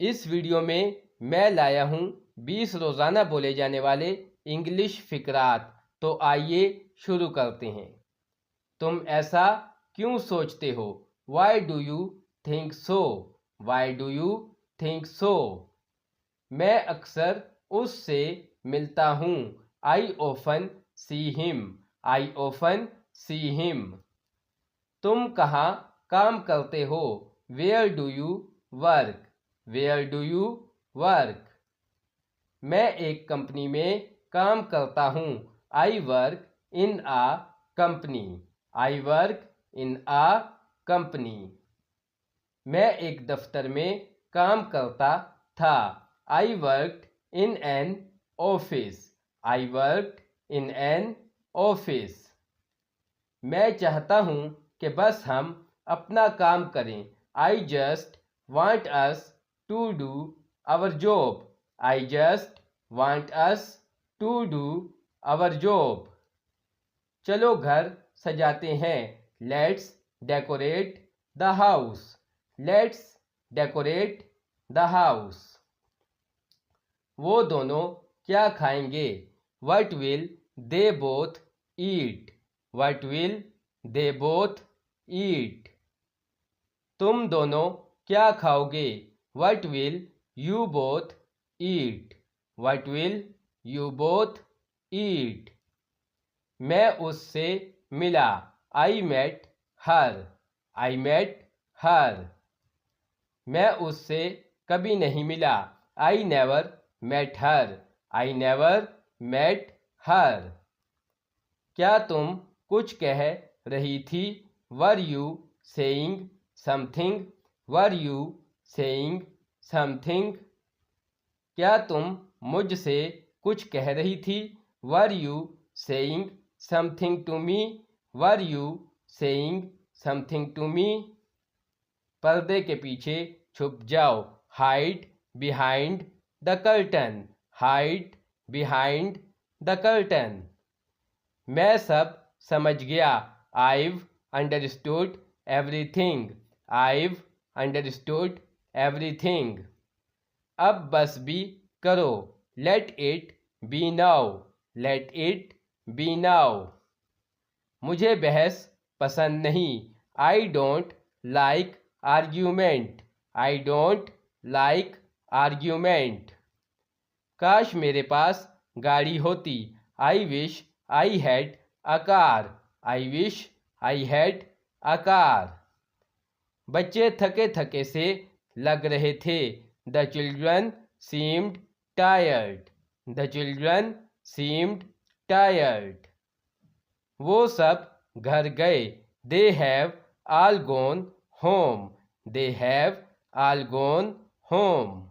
इस वीडियो में मैं लाया हूँ 20 रोज़ाना बोले जाने वाले इंग्लिश फ़िक़रात। तो आइए शुरू करते हैं। तुम ऐसा क्यों सोचते हो? Why do you think so? Why do you think so? मैं अक्सर उससे मिलता हूँ। I often see him. I often see him. तुम कहाँ काम करते हो? Where do you work? Where do you work? मैं एक कंपनी में काम करता हूँ। I work in a company. I work in a company. मैं एक दफ्तर में काम करता था। I worked in an office. I worked in an office. मैं चाहता हूँ कि बस हम अपना काम करें। I just want us to do our job. I just want us to do our job. चलो घर सजाते हैं। Let's decorate the house. Let's decorate the house. वो दोनों क्या खाएंगे? What will they both eat? What will they both eat? तुम दोनों क्या खाओगे? What will you both eat? What will you both eat? मैं उससे मिला। I met her. I met her. मैं उससे कभी नहीं मिला। I never met her. I never met her. क्या तुम कुछ कह रही थी? Were you saying something? Were you saying something? क्या तुम मुझसे कुछ कह रही थी? Were you saying something to me? Were you saying something to me? पर्दे के पीछे छुप जाओ। Hide behind the curtain. Hide behind the curtain. मैं सब समझ गया। I've understood everything. I've understood everything. अब बस भी करो। Let it be now. Let it be now. मुझे बहस पसंद नहीं। I don't like argument. I don't like argument. काश मेरे पास गाड़ी होती। I wish I had a car. I wish I had a car. बच्चे थके थके से लग रहे थे। The children seemed tired. The children seemed tired. वो सब घर गए। They have all gone home. They have all gone home.